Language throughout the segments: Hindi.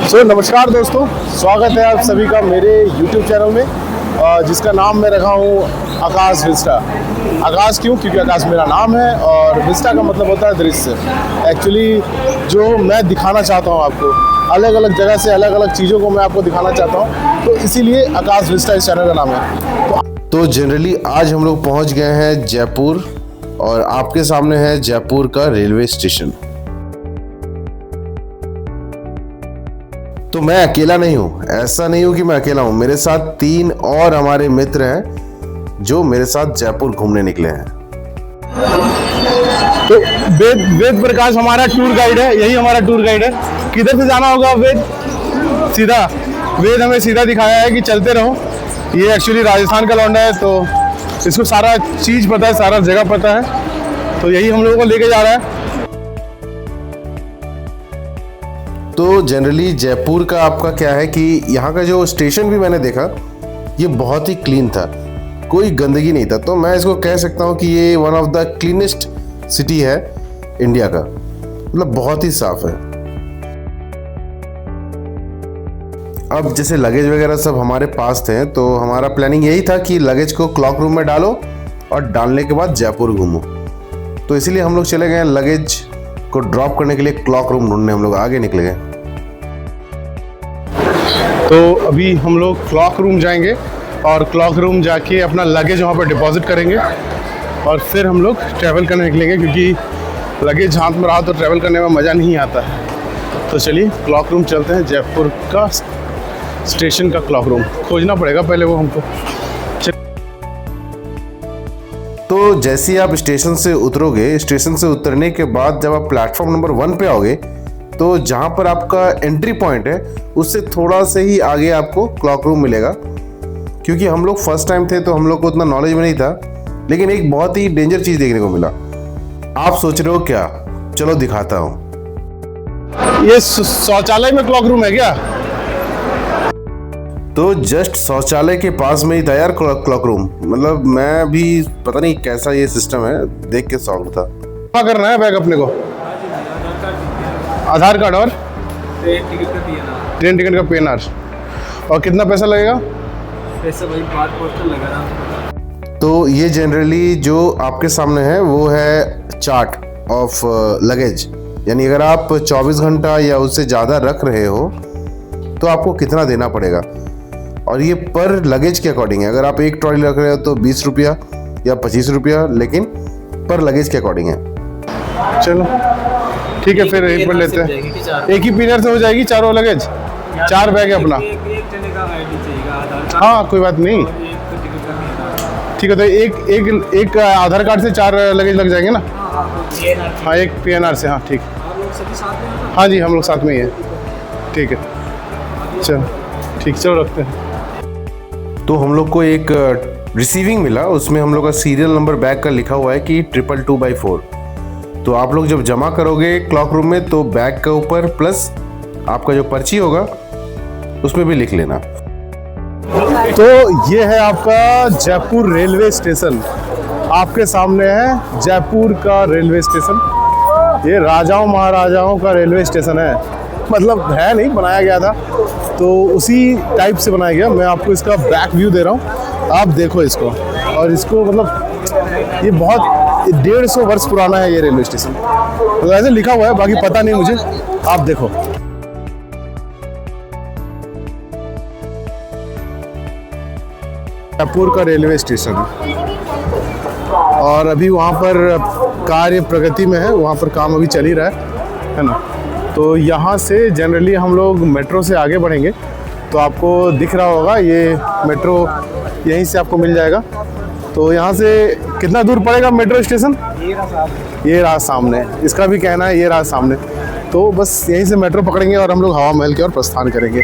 नमस्कार दोस्तों, स्वागत है आप सभी का मेरे YouTube चैनल में, जिसका नाम मैं रखा हूँ आकाश विस्टा। आकाश क्यों? क्योंकि आकाश मेरा नाम है और विस्टा का मतलब होता है दृश्य। एक्चुअली जो मैं दिखाना चाहता हूँ आपको, अलग अलग जगह से अलग अलग चीज़ों को मैं आपको दिखाना चाहता हूँ, तो इसीलिए आकाश विस्टा इस चैनल का नाम है। तो जनरली आज हम लोग पहुँच गए हैं जयपुर और आपके सामने है जयपुर का रेलवे स्टेशन। तो मैं अकेला नहीं हूँ, ऐसा नहीं हूँ कि मैं अकेला हूँ, मेरे साथ 3 और हमारे मित्र हैं जो मेरे साथ जयपुर घूमने निकले हैं। तो वेद प्रकाश हमारा टूर गाइड है, यही हमारा टूर गाइड है। किधर से जाना होगा वेद? सीधा। वेद हमें सीधा दिखाया है कि चलते रहो। ये एक्चुअली राजस्थान का लौंडा है, तो इसको सारा चीज़ पता है, सारा जगह पता है, तो यही हम लोगों को लेके जा रहा है। तो जनरली जयपुर का आपका क्या है कि यहाँ का जो स्टेशन भी मैंने देखा, ये बहुत ही क्लीन था, कोई गंदगी नहीं था। तो मैं इसको कह सकता हूँ कि ये one of the cleanest city है इंडिया का, मतलब बहुत ही साफ है। अब जैसे लगेज वगैरह सब हमारे पास थे, तो हमारा प्लानिंग यही था कि लगेज को क्लॉक रूम में डालो और डालने के बाद जयपुर घूमो। तो इसीलिए हम लोग चले गए लगेज को ड्रॉप करने के लिए क्लॉक रूम ढूंढने हम लोग आगे निकले गए। तो अभी हम लोग क्लॉक रूम जाएंगे और क्लॉक रूम जाके अपना लगेज वहाँ पर डिपॉजिट करेंगे और फिर हम लोग ट्रैवल करने निकलेंगे, क्योंकि लगेज हाथ में रहा तो ट्रैवल करने में मज़ा नहीं आता है। तो चलिए क्लॉक रूम चलते हैं, जयपुर का स्टेशन का क्लॉक रूम खोजना पड़ेगा पहले वो हमको। तो जैसे ही आप स्टेशन से उतरोगे, स्टेशन से उतरने के बाद जब आप प्लेटफॉर्म नंबर 1 पे आओगे, तो जहाँ पर आपका एंट्री पॉइंट है उससे थोड़ा से ही आगे आपको क्लॉक रूम मिलेगा। क्योंकि हम लोग फर्स्ट टाइम थे तो हम लोग को उतना नॉलेज में नहीं था, लेकिन एक बहुत ही डेंजर चीज़ देखने को मिला। आप सोच रहे हो क्या? चलो दिखाता हूँ। ये शौचालय में क्लॉक रूम है क्या? तो जस्ट शौचालय के पास में ही था यार क्लॉक रूम। मतलब मैं भी पता नहीं कैसा ये सिस्टम है, देख के शौक था। क्या करना है बैग अपने को? आधार कार्ड और ट्रेन टिकट का PNR। और कितना पैसा लगेगा? पैसा भाई बार पोस्टर लगा रहा। तो ये जनरली जो आपके सामने है वो है चार्ट ऑफ लगेज, यानी अगर आप 24 घंटा या उससे ज़्यादा रख रहे हो तो आपको कितना देना पड़ेगा। और ये पर लगेज के अकॉर्डिंग है। अगर आप एक ट्रॉली रख रहे हो तो 20 रुपया या 25 रुपया, लेकिन पर लगेज के अकॉर्डिंग है। चलो ठीक है, फिर एक पर लेते हैं। एक ही PNR से हो जाएगी चारों लगेज? 4 बैग है अपना। एक जने का आईडी चाहिएगा, आधार कार्ड। हाँ कोई बात नहीं, ठीक है। तो एक आधार कार्ड से 4 लगेज लग जाएंगे ना? हाँ एक PNR से। हाँ ठीक। हाँ जी हम लोग साथ में ही है। ठीक है चलो ठीक, चलो रखते हैं। तो हम लोग को एक रिसीविंग मिला, उसमें हम लोग का सीरियल नंबर बैग का लिखा हुआ है कि 222/4। तो आप लोग जब जमा करोगे क्लॉक रूम में तो बैग के ऊपर प्लस आपका जो पर्ची होगा उसमें भी लिख लेना। तो ये है आपका जयपुर रेलवे स्टेशन। आपके सामने है जयपुर का रेलवे स्टेशन। ये राजाओं महाराजाओं का रेलवे स्टेशन है, मतलब है नहीं, बनाया गया था तो उसी टाइप से बनाया गया। मैं आपको इसका बैक व्यू दे रहा हूँ, आप देखो इसको। और इसको मतलब ये बहुत 150 वर्ष पुराना है ये रेलवे स्टेशन, तो ऐसे लिखा हुआ है, बाकी पता नहीं मुझे, आप देखो। जयपुर का रेलवे स्टेशन और अभी वहाँ पर कार्य प्रगति में है, वहाँ पर काम अभी चल ही रहा है ना। तो यहाँ से जनरली हम लोग मेट्रो से आगे बढ़ेंगे, तो आपको दिख रहा होगा ये मेट्रो यहीं से आपको मिल जाएगा। तो यहाँ से कितना दूर पड़ेगा मेट्रो स्टेशन? ये रहा सामने, इसका भी कहना है ये रहा सामने। तो बस यहीं से मेट्रो पकड़ेंगे और हम लोग हवा महल की ओर प्रस्थान करेंगे।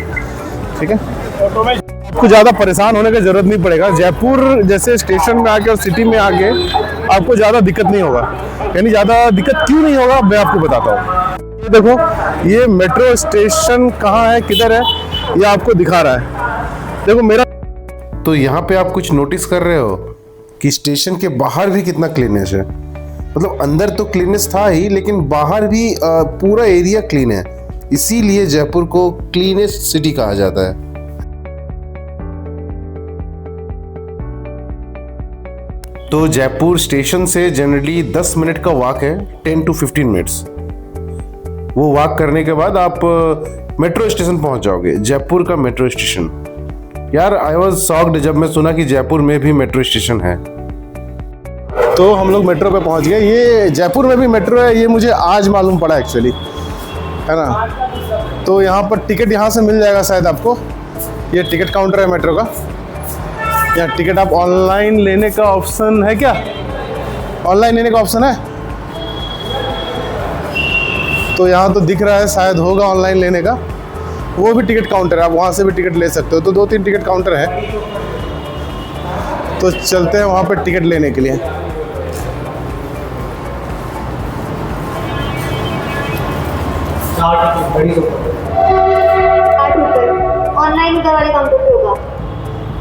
ठीक है, आपको ज़्यादा परेशान होने की ज़रूरत नहीं पड़ेगा। जयपुर जैसे स्टेशन में आके और सिटी में आके आपको ज़्यादा दिक्कत नहीं होगा। यानी ज़्यादा दिक्कत क्यों नहीं होगा मैं आपको बताता हूँ। देखो ये मेट्रो स्टेशन कहाँ है, किधर है, ये आपको दिखा रहा है। देखो मेरा। तो यहाँ पे आप कुछ नोटिस कर रहे हो कि स्टेशन के बाहर भी कितना क्लीनेस है। मतलब अंदर तो क्लीनेस था ही, लेकिन बाहर भी पूरा एरिया क्लीन है। इसीलिए जयपुर को क्लीनेस्ट सिटी कहा जाता है। तो जयपुर स्टेशन से जनरली 10 मिनट का वॉक है, 10 to 15 मिनट्स। वो वॉक करने के बाद आप मेट्रो स्टेशन पहुंच जाओगे, जयपुर का मेट्रो स्टेशन। यार आई वॉज शॉक्ड जब मैं सुना कि जयपुर में भी मेट्रो स्टेशन है। तो हम लोग मेट्रो पे पहुंच गए। ये जयपुर में भी मेट्रो है, ये मुझे आज मालूम पड़ा एक्चुअली, है ना। तो यहाँ पर टिकट यहाँ से मिल जाएगा शायद आपको। ये टिकट काउंटर है मेट्रो का। यहाँ टिकट आप ऑनलाइन लेने का ऑप्शन है क्या? ऑनलाइन लेने का ऑप्शन है? तो यहाँ तो दिख रहा है, शायद होगा ऑनलाइन लेने का। वो भी टिकट काउंटर है, आप वहाँ से भी टिकट ले सकते हो। तो 2-3 टिकट काउंटर है, तो चलते हैं वहाँ पर टिकट लेने के लिए। ऑनलाइन उधर वाले काउंटर पे होगा,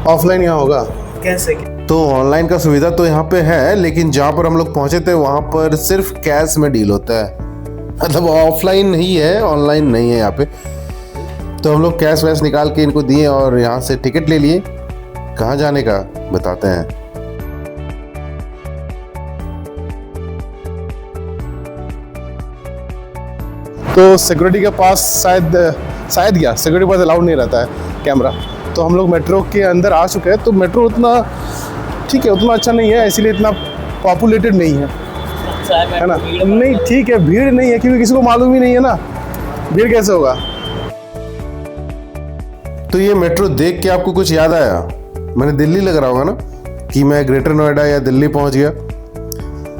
ऑफलाइन यहाँ होगा। कैसे? तो ऑनलाइन का सुविधा तो यहाँ पे है, लेकिन जहाँ पर हम लोग पहुंचे थे वहाँ पर सिर्फ कैश में डील होता है, मतलब ऑफलाइन नहीं है, ऑनलाइन नहीं है यहाँ पे। तो हम लोग कैश वैश निकाल के इनको दिए और यहाँ से टिकट ले लिए। कहाँ जाने का बताते हैं। तो सिक्योरिटी के पास शायद गया, सिक्योरिटी के पास अलाउड नहीं रहता है कैमरा। तो हम लोग मेट्रो के अंदर आ चुके हैं। तो मेट्रो उतना ठीक है, उतना अच्छा नहीं है, इसीलिए इतना पॉपुलेटेड नहीं है, है ना। नहीं ठीक है, भीड़ नहीं है, क्योंकि किसी को मालूम ही नहीं है ना, भीड़ कैसे होगा। तो ये मेट्रो देख के आपको कुछ याद आया? मैंने दिल्ली लग रहा होगा ना कि मैं ग्रेटर नोएडा या दिल्ली पहुंच गया।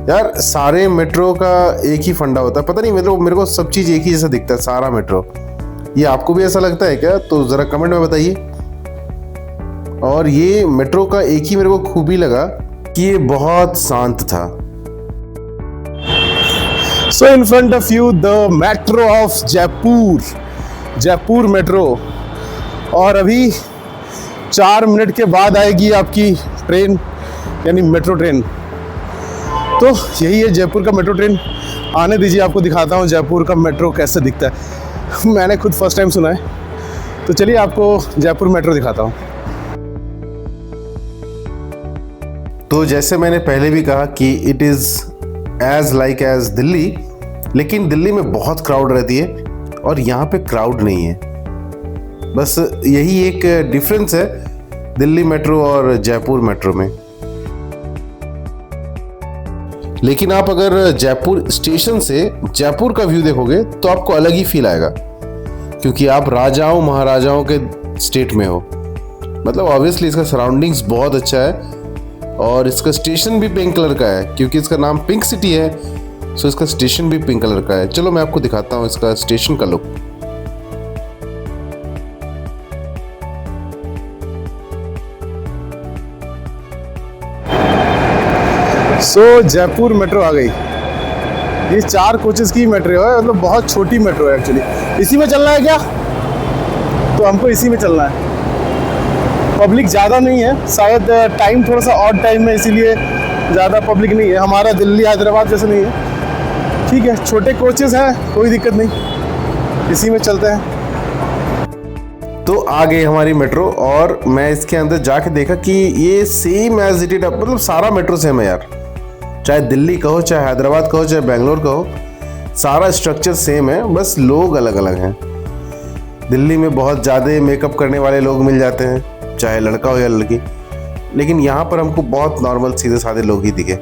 यार सारे मेट्रो का एक ही फंडा होता है, पता नहीं मेरे को सब चीज़ एक ही जैसा दिखता है, सारा मेट्रो। ये आपको भी ऐसा लगता है क्या? तो ज़रा कमेंट में बताइए। और ये मेट्रो का एक ही मेरे को खूबी लगा कि ये बहुत शांत था। So in front of you the metro of Jaipur metro. और अभी 4 मिनट के बाद आएगी आपकी ट्रेन, यानी मेट्रो ट्रेन। तो यही है जयपुर का मेट्रो ट्रेन। आने दीजिए, आपको दिखाता हूँ जयपुर का मेट्रो कैसे दिखता है। मैंने खुद फर्स्ट टाइम सुना है। तो चलिए आपको जयपुर मेट्रो दिखाता हूँ। तो जैसे मैंने पहले भी कहा कि it is as like as Delhi, लेकिन दिल्ली में बहुत क्राउड रहती है और यहाँ पे क्राउड नहीं है। बस यही एक डिफरेंस है दिल्ली मेट्रो और जयपुर मेट्रो में। लेकिन आप अगर जयपुर स्टेशन से जयपुर का व्यू देखोगे तो आपको अलग ही फील आएगा, क्योंकि आप राजाओं महाराजाओं के स्टेट में हो। मतलब ऑब्वियसली इसका सराउंडिंग्स बहुत अच्छा है और इसका स्टेशन भी पिंक कलर का है, क्योंकि इसका नाम पिंक सिटी है, सो इसका स्टेशन भी पिंक कलर का है। चलो मैं आपको दिखाता हूँ इसका स्टेशन का लुक। सो जयपुर मेट्रो आ गई। ये 4 कोचेस की मेट्रो है, मतलब बहुत छोटी मेट्रो है एक्चुअली। इसी में चलना है क्या? तो हमको इसी में चलना है। पब्लिक ज़्यादा नहीं है, शायद टाइम थोड़ा सा ऑड टाइम है, इसीलिए ज़्यादा पब्लिक नहीं है। हमारा दिल्ली हैदराबाद जैसे नहीं है। ठीक है, छोटे कोचेस हैं, कोई दिक्कत नहीं, इसी में चलते हैं। तो आ गई हमारी मेट्रो और मैं इसके अंदर जाके देखा कि ये सेम एज इट इज, मतलब सारा मेट्रो सेम है यार। चाहे दिल्ली कहो, चाहे हैदराबाद कहो, चाहे बेंगलोर कहो, सारा स्ट्रक्चर सेम है, बस लोग अलग अलग हैं। दिल्ली में बहुत ज़्यादा मेकअप करने वाले लोग मिल जाते हैं, चाहे लड़का हो या लड़की, लेकिन यहाँ पर हमको बहुत नॉर्मल सीधे साधे लोग ही दिखे।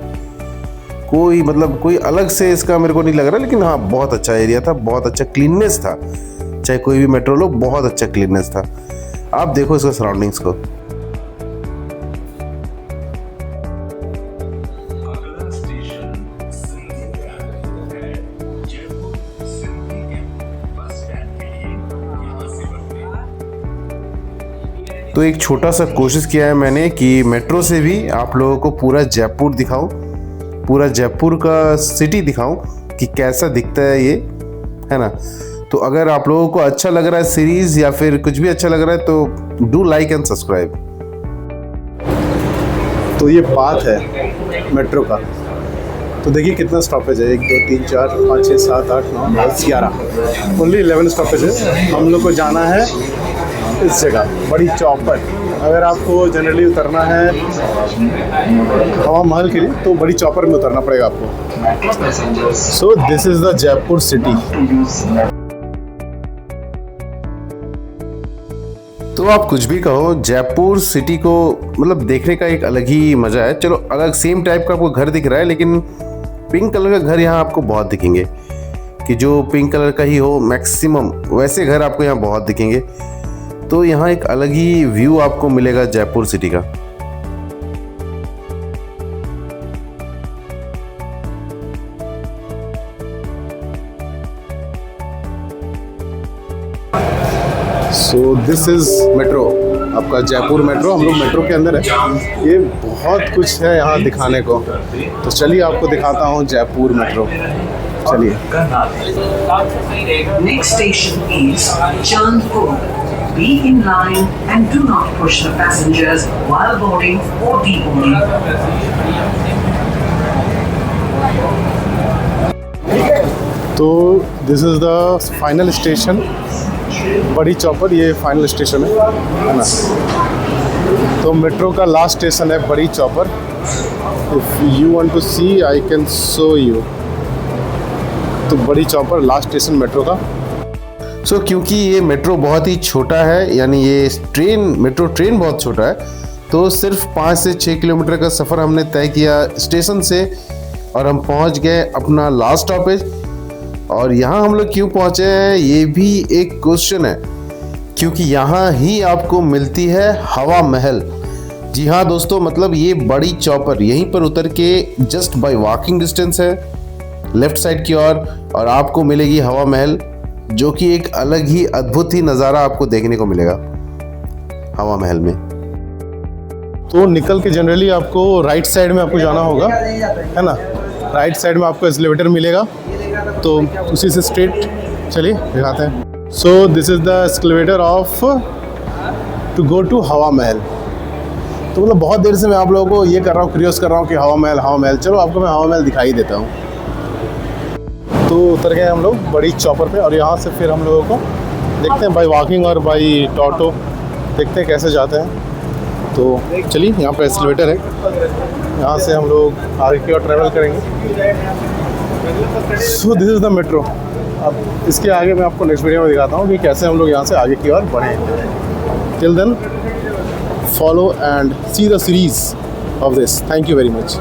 कोई अलग से इसका मेरे को नहीं लग रहा, लेकिन हाँ बहुत अच्छा एरिया था, बहुत अच्छा क्लीननेस था। चाहे कोई भी मेट्रो लो, बहुत अच्छा क्लीननेस था। आप देखो इसका सराउंडिंग्स को। तो एक छोटा सा कोशिश किया है मैंने कि मेट्रो से भी आप लोगों को पूरा जयपुर दिखाऊं, पूरा जयपुर का सिटी दिखाऊं कि कैसा दिखता है ये, है ना। तो अगर आप लोगों को अच्छा लग रहा है सीरीज या फिर कुछ भी अच्छा लग रहा है तो डू लाइक एंड सब्सक्राइब। तो ये पाथ है मेट्रो का, तो देखिए कितना स्टॉपेज है, 1 2 3 4 5 6 7 8 9 10 11, ओनली 11 स्टॉपेज है। हम लोग को जाना है इस जगह बड़ी चौपर। अगर आपको जनरली उतरना है हवा महल के लिए तो बड़ी चौपर में उतरना पड़ेगा आपको। सो this is the Jaipur city. तो आप कुछ भी कहो, जयपुर सिटी को मतलब देखने का एक अलग ही मज़ा है। चलो अलग सेम टाइप का आपको घर दिख रहा है, लेकिन पिंक कलर का घर यहाँ आपको बहुत दिखेंगे कि जो पिंक कलर का ही हो मैक्सिमम, वैसे घर आपको यहाँ बहुत दिखेंगे। तो यहाँ एक अलग ही व्यू आपको मिलेगा जयपुर सिटी का। सो दिस इज़ मेट्रो, आपका जयपुर मेट्रो। हम लोग मेट्रो के अंदर है। ये बहुत कुछ है यहाँ दिखाने को, तो चलिए आपको दिखाता हूँ जयपुर मेट्रो। चलिए। Next station is Chandpur. Be in line and do not push the passengers while boarding or deboarding. तो this is the final station, Badi Chaupar. ये फाइनल स्टेशन है ना। तो मेट्रो का लास्ट स्टेशन है Badi Chaupar. If you want to see I can show you. तो Badi chopper last station metro का। सो क्योंकि ये मेट्रो बहुत ही छोटा है, यानी ये मेट्रो ट्रेन बहुत छोटा है, तो सिर्फ 5 से 6 किलोमीटर का सफ़र हमने तय किया स्टेशन से और हम पहुंच गए अपना लास्ट स्टॉपेज। और यहाँ हम लोग क्यों पहुँचे हैं ये भी एक क्वेश्चन है, क्योंकि यहाँ ही आपको मिलती है हवा महल। जी हाँ दोस्तों, मतलब ये बड़ी चौपर यहीं पर उतर के जस्ट बाय वॉकिंग डिस्टेंस है लेफ्ट साइड की ओर, और आपको मिलेगी हवा महल, जो कि एक अलग ही अद्भुत ही नज़ारा आपको देखने को मिलेगा हवा महल में। तो निकल के जनरली आपको राइट साइड में आपको जाना होगा, है ना। राइट साइड में आपको एस्केलेटर मिलेगा, तो उसी से स्ट्रेट चलिए दिखाते हैं। So this is the escalator of to go to Hawa Mahal. तो मतलब बहुत देर से मैं आप लोगों को ये कर रहा हूँ, क्रियोस कर रहा हूँ कि हवा महल। चलो आपको मैं हवा महल दिखाई देता हूँ। तो उतर गए हम लोग बड़ी चौपर पे, और यहाँ से फिर हम लोगों को देखते हैं बाई वॉकिंग और बाई टोटो, देखते हैं कैसे जाते हैं। तो चलिए, यहाँ पर एस्केलेटर है, यहाँ से हम लोग आगे की ओर ट्रैवल करेंगे। सो दिस इज़ द मेट्रो। अब इसके आगे मैं आपको नेक्स्ट वीडियो में दिखाता हूँ कि कैसे हम लोग यहाँ से आगे की ओर बढ़े। Till then follow and see the series of this. Thank you very much.